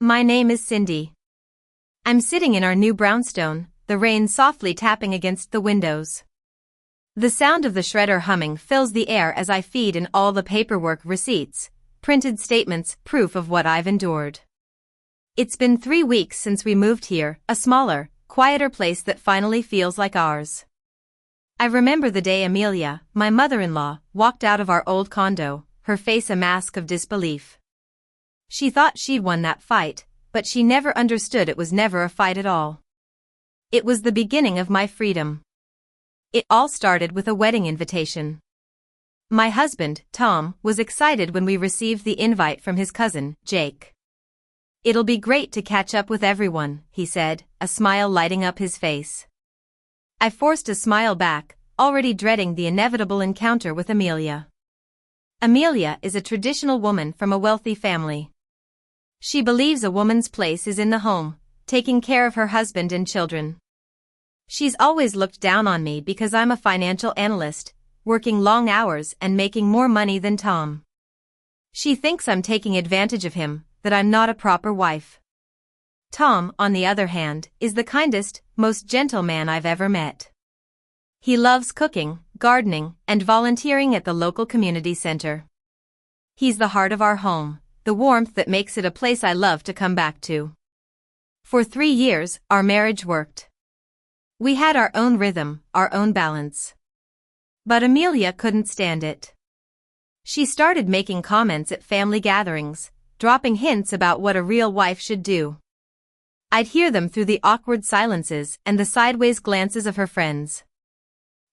My name is Cindy. I'm sitting in our new brownstone, the rain softly tapping against the windows. The sound of the shredder humming fills the air as I feed in all the paperwork, receipts, printed statements, proof of what I've endured. It's been 3 weeks since we moved here, a smaller, quieter place that finally feels like ours. I remember the day Amelia, my mother-in-law, walked out of our old condo, her face a mask of disbelief. She thought she'd won that fight, but she never understood it was never a fight at all. It was the beginning of my freedom. It all started with a wedding invitation. My husband, Tom, was excited when we received the invite from his cousin, Jake. "It'll be great to catch up with everyone," he said, a smile lighting up his face. I forced a smile back, already dreading the inevitable encounter with Amelia. Amelia is a traditional woman from a wealthy family. She believes a woman's place is in the home, taking care of her husband and children. She's always looked down on me because I'm a financial analyst, working long hours and making more money than Tom. She thinks I'm taking advantage of him, that I'm not a proper wife. Tom, on the other hand, is the kindest, most gentle man I've ever met. He loves cooking, gardening, and volunteering at the local community center. He's the heart of our home, the warmth that makes it a place I love to come back to. For 3 years, our marriage worked. We had our own rhythm, our own balance. But Amelia couldn't stand it. She started making comments at family gatherings, dropping hints about what a real wife should do. I'd hear them through the awkward silences and the sideways glances of her friends.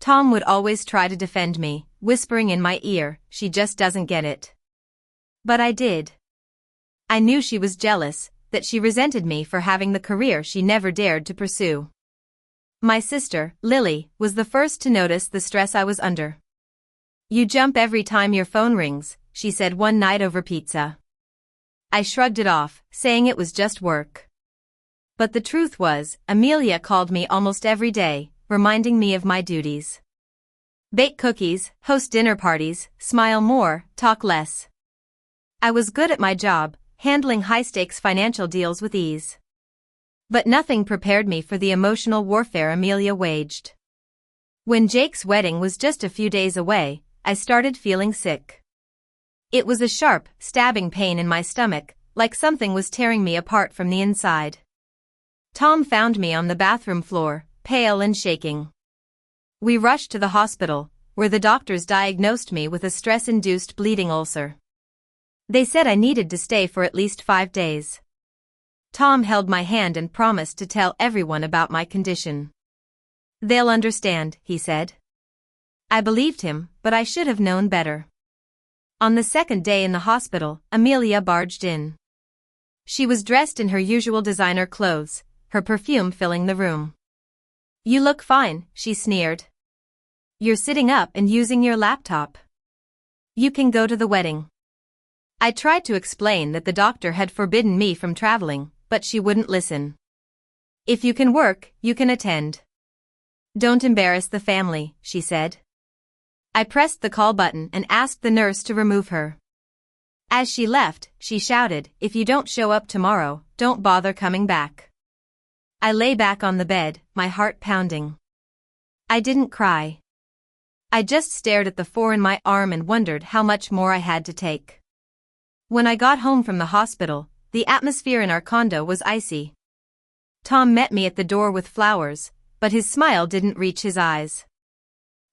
Tom would always try to defend me, whispering in my ear, "She just doesn't get it." But I did. I knew she was jealous, that she resented me for having the career she never dared to pursue. My sister, Lily, was the first to notice the stress I was under. "You jump every time your phone rings," she said one night over pizza. I shrugged it off, saying it was just work. But the truth was, Amelia called me almost every day, reminding me of my duties. Bake cookies, host dinner parties, smile more, talk less. I was good at my job, handling high-stakes financial deals with ease. But nothing prepared me for the emotional warfare Amelia waged. When Jake's wedding was just a few days away, I started feeling sick. It was a sharp, stabbing pain in my stomach, like something was tearing me apart from the inside. Tom found me on the bathroom floor, pale and shaking. We rushed to the hospital, where the doctors diagnosed me with a stress-induced bleeding ulcer. They said I needed to stay for at least 5 days. Tom held my hand and promised to tell everyone about my condition. "They'll understand," he said. I believed him, but I should have known better. On the second day in the hospital, Amelia barged in. She was dressed in her usual designer clothes, her perfume filling the room. "You look fine," she sneered. "You're sitting up and using your laptop. You can go to the wedding." I tried to explain that the doctor had forbidden me from traveling, but she wouldn't listen. "If you can work, you can attend. Don't embarrass the family," she said. I pressed the call button and asked the nurse to remove her. As she left, she shouted, "If you don't show up tomorrow, don't bother coming back." I lay back on the bed, my heart pounding. I didn't cry. I just stared at the 4 in my arm and wondered how much more I had to take. When I got home from the hospital, the atmosphere in our condo was icy. Tom met me at the door with flowers, but his smile didn't reach his eyes.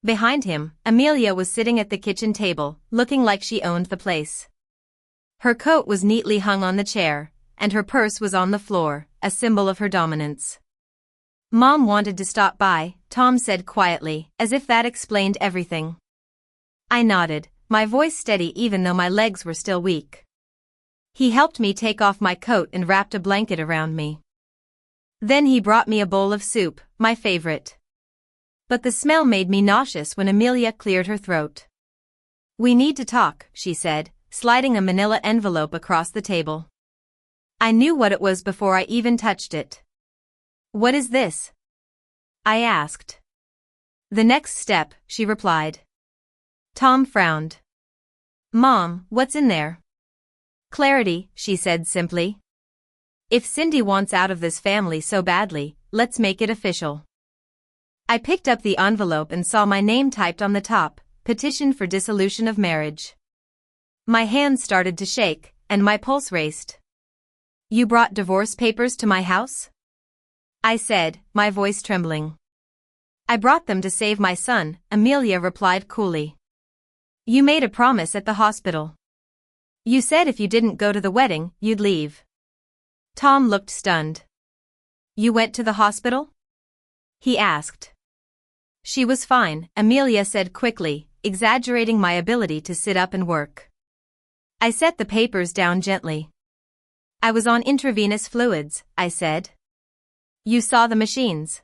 Behind him, Amelia was sitting at the kitchen table, looking like she owned the place. Her coat was neatly hung on the chair, and her purse was on the floor, a symbol of her dominance. "Mom wanted to stop by," Tom said quietly, as if that explained everything. I nodded, my voice steady even though my legs were still weak. He helped me take off my coat and wrapped a blanket around me. Then he brought me a bowl of soup, my favorite. But the smell made me nauseous when Amelia cleared her throat. "We need to talk," she said, sliding a manila envelope across the table. I knew what it was before I even touched it. "What is this?" I asked. "The next step," she replied. Tom frowned. "Mom, what's in there?" "Clarity," she said simply. If Cindy wants out of this family so badly, let's make it official. I picked up the envelope and saw my name typed on the top, petition for dissolution of marriage. My hands started to shake, and my pulse raced. You brought divorce papers to my house? I said, my voice trembling. I brought them to save my son, Amelia replied coolly. You made a promise at the hospital. You said if you didn't go to the wedding, you'd leave. Tom looked stunned. You went to the hospital? He asked. She was fine, Amelia said quickly, exaggerating my ability to sit up and work. I set the papers down gently. I was on intravenous fluids, I said. You saw the machines.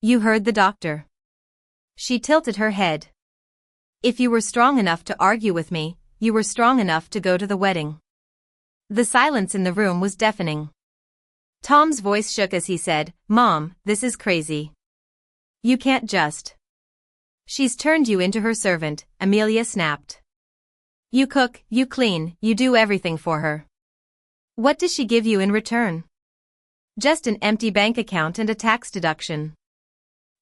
You heard the doctor. She tilted her head. If you were strong enough to argue with me, you were strong enough to go to the wedding. The silence in the room was deafening. Tom's voice shook as he said, Mom, this is crazy. You can't just. She's turned you into her servant, Amelia snapped. You cook, you clean, you do everything for her. What does she give you in return? Just an empty bank account and a tax deduction.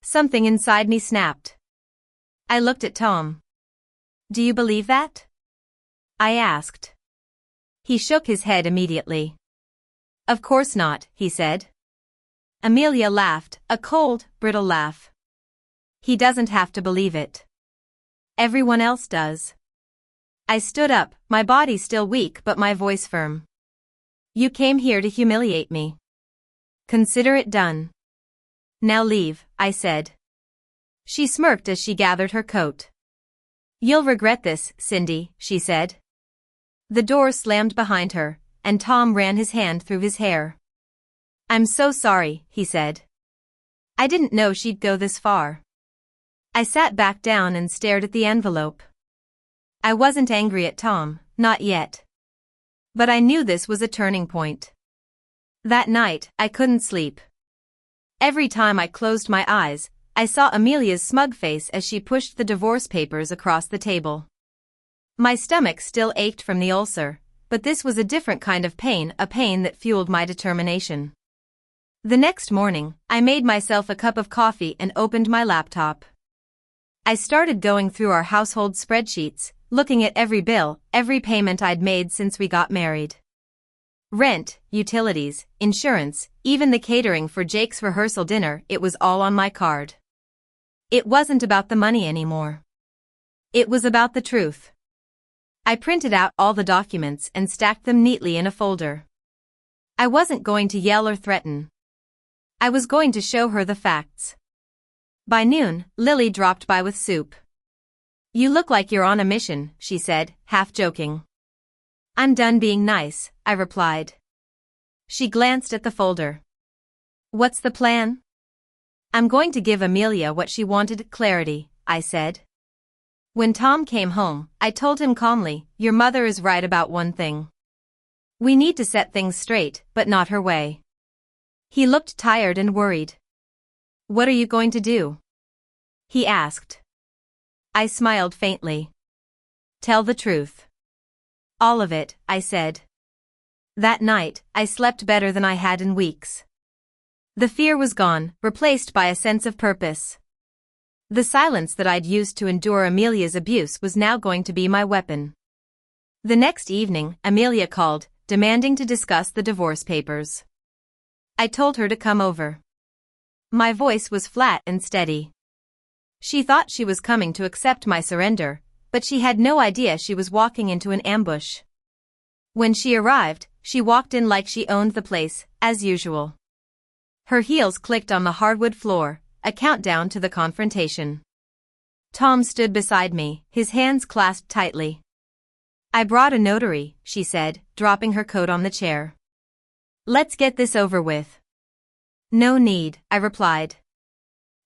Something inside me snapped. I looked at Tom. Do you believe that? I asked. He shook his head immediately. Of course not, he said. Amelia laughed, a cold, brittle laugh. He doesn't have to believe it. Everyone else does. I stood up, my body still weak but my voice firm. You came here to humiliate me. Consider it done. Now leave, I said. She smirked as she gathered her coat. You'll regret this, Cindy, she said. The door slammed behind her, and Tom ran his hand through his hair. I'm so sorry, he said. I didn't know she'd go this far. I sat back down and stared at the envelope. I wasn't angry at Tom, not yet. But I knew this was a turning point. That night, I couldn't sleep. Every time I closed my eyes, I saw Amelia's smug face as she pushed the divorce papers across the table. My stomach still ached from the ulcer, but this was a different kind of pain, a pain that fueled my determination. The next morning, I made myself a cup of coffee and opened my laptop. I started going through our household spreadsheets, looking at every bill, every payment I'd made since we got married. Rent, utilities, insurance, even the catering for Jake's rehearsal dinner, it was all on my card. It wasn't about the money anymore. It was about the truth. I printed out all the documents and stacked them neatly in a folder. I wasn't going to yell or threaten. I was going to show her the facts. By noon, Lily dropped by with soup. You look like you're on a mission, she said, half joking. I'm done being nice, I replied. She glanced at the folder. What's the plan? I'm going to give Amelia what she wanted, clarity, I said. When Tom came home, I told him calmly, your mother is right about one thing. We need to set things straight, but not her way. He looked tired and worried. What are you going to do? He asked. I smiled faintly. Tell the truth. All of it, I said. That night, I slept better than I had in weeks. The fear was gone, replaced by a sense of purpose. The silence that I'd used to endure Amelia's abuse was now going to be my weapon. The next evening, Amelia called, demanding to discuss the divorce papers. I told her to come over. My voice was flat and steady. She thought she was coming to accept my surrender, but she had no idea she was walking into an ambush. When she arrived, she walked in like she owned the place, as usual. Her heels clicked on the hardwood floor, a countdown to the confrontation. Tom stood beside me, his hands clasped tightly. I brought a notary, she said, dropping her coat on the chair. Let's get this over with. No need, I replied.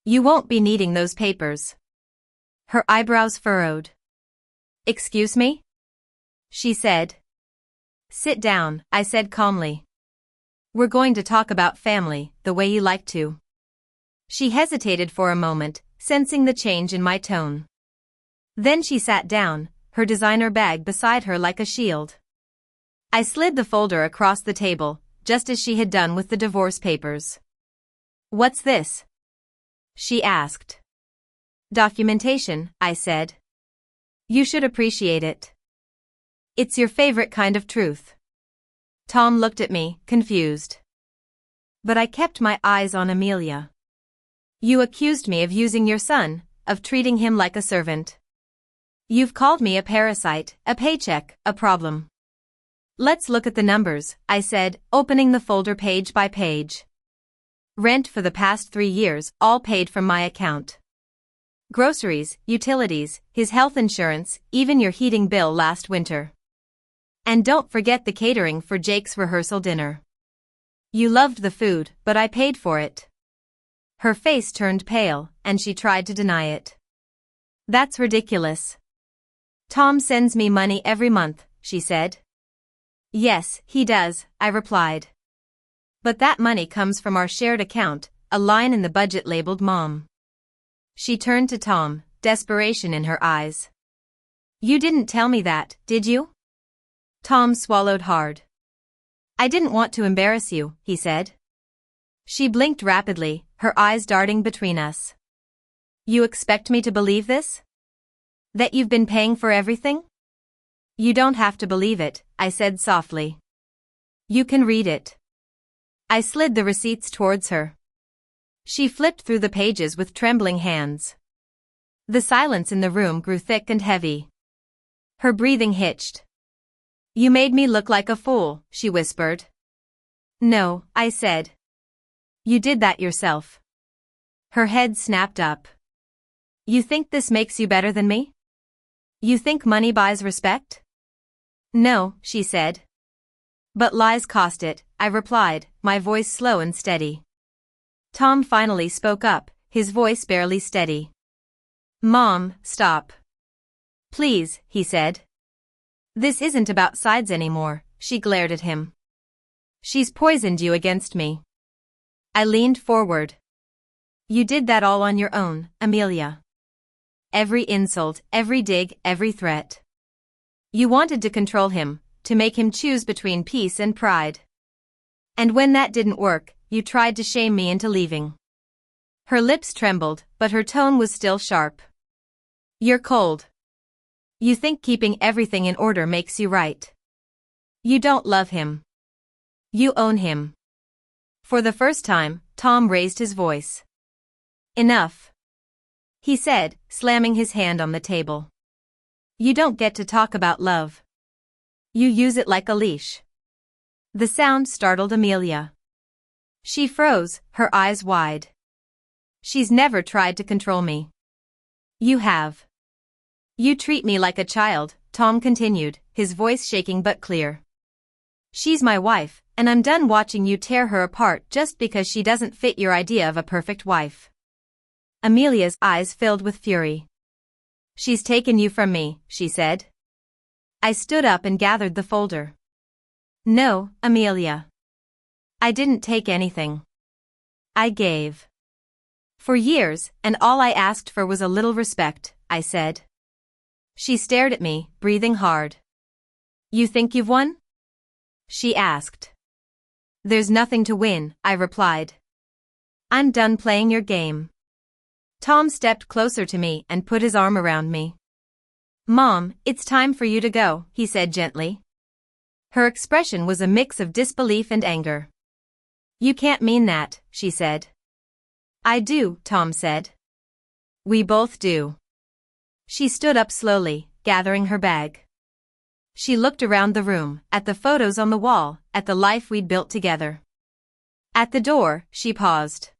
You won't be needing those papers. Her eyebrows furrowed. Excuse me? She said. Sit down, I said calmly. We're going to talk about family, the way you like to. She hesitated for a moment, sensing the change in my tone. Then she sat down, her designer bag beside her like a shield. I slid the folder across the table, just as she had done with the divorce papers. "What's this?" she asked. "Documentation," I said. "You should appreciate it. It's your favorite kind of truth." Tom looked at me, confused. But I kept my eyes on Amelia. "You accused me of using your son, of treating him like a servant. You've called me a parasite, a paycheck, a problem." "Let's look at the numbers," I said, opening the folder page by page. Rent for the past 3 years, all paid from my account. Groceries, utilities, his health insurance, even your heating bill last winter. And don't forget the catering for Jake's rehearsal dinner. You loved the food, but I paid for it. Her face turned pale, and she tried to deny it. "That's ridiculous. Tom sends me money every month," she said. "Yes, he does," I replied. "But that money comes from our shared account," a line in the budget labeled Mom. She turned to Tom, desperation in her eyes. "You didn't tell me that, did you?" Tom swallowed hard. "I didn't want to embarrass you," he said. She blinked rapidly, her eyes darting between us. "You expect me to believe this? That you've been paying for everything?" "You don't have to believe it," I said softly. "You can read it." I slid the receipts towards her. She flipped through the pages with trembling hands. The silence in the room grew thick and heavy. Her breathing hitched. "You made me look like a fool," she whispered. "No," I said. "You did that yourself." Her head snapped up. "You think this makes you better than me? You think money buys respect?" "No," she said. "But lies cost it," I replied, my voice slow and steady. Tom finally spoke up, his voice barely steady. "Mom, stop. Please," he said. "This isn't about sides anymore," she glared at him. "She's poisoned you against me." I leaned forward. "You did that all on your own, Amelia. Every insult, every dig, every threat. You wanted to control him, to make him choose between peace and pride. And when that didn't work, you tried to shame me into leaving." Her lips trembled, but her tone was still sharp. "You're cold. You think keeping everything in order makes you right. You don't love him. You own him." For the first time, Tom raised his voice. "Enough," he said, slamming his hand on the table. "You don't get to talk about love. You use it like a leash." The sound startled Amelia. She froze, her eyes wide. "She's never tried to control me." "You have. You treat me like a child," Tom continued, his voice shaking but clear. "She's my wife, and I'm done watching you tear her apart just because she doesn't fit your idea of a perfect wife." Amelia's eyes filled with fury. "She's taken you from me," she said. I stood up and gathered the folder. "No, Amelia. I didn't take anything. I gave. For years, and all I asked for was a little respect," I said. She stared at me, breathing hard. "You think you've won?" she asked. "There's nothing to win," I replied. "I'm done playing your game." Tom stepped closer to me and put his arm around me. "Mom, it's time for you to go," he said gently. Her expression was a mix of disbelief and anger. "You can't mean that," she said. "I do," Tom said. "We both do." She stood up slowly, gathering her bag. She looked around the room, at the photos on the wall, at the life we'd built together. At the door, she paused.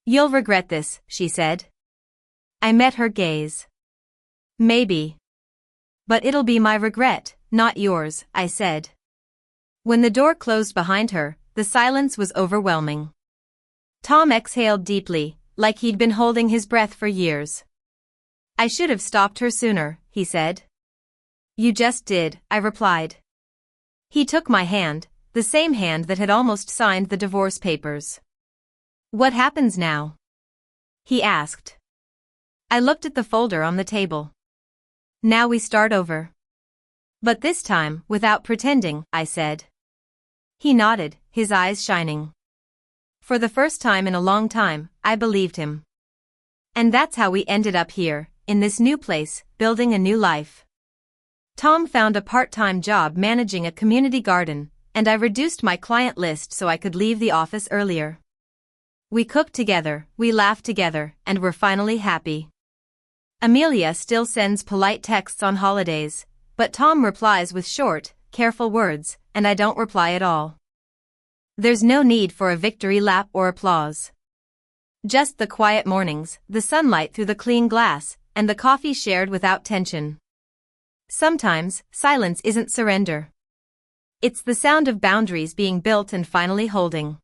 "You'll regret this," she said. I met her gaze. "Maybe. But it'll be my regret, not yours," I said. When the door closed behind her, the silence was overwhelming. Tom exhaled deeply, like he'd been holding his breath for years. "I should have stopped her sooner," he said. "You just did," I replied. He took my hand, the same hand that had almost signed the divorce papers. "What happens now?" he asked. I looked at the folder on the table. "Now we start over. But this time, without pretending," I said. He nodded, his eyes shining. For the first time in a long time, I believed him. And that's how we ended up here, in this new place, building a new life. Tom found a part-time job managing a community garden, and I reduced my client list so I could leave the office earlier. We cooked together, we laughed together, and we're finally happy. Amelia still sends polite texts on holidays, but Tom replies with short, careful words, and I don't reply at all. There's no need for a victory lap or applause. Just the quiet mornings, the sunlight through the clean glass, and the coffee shared without tension. Sometimes, silence isn't surrender. It's the sound of boundaries being built and finally holding.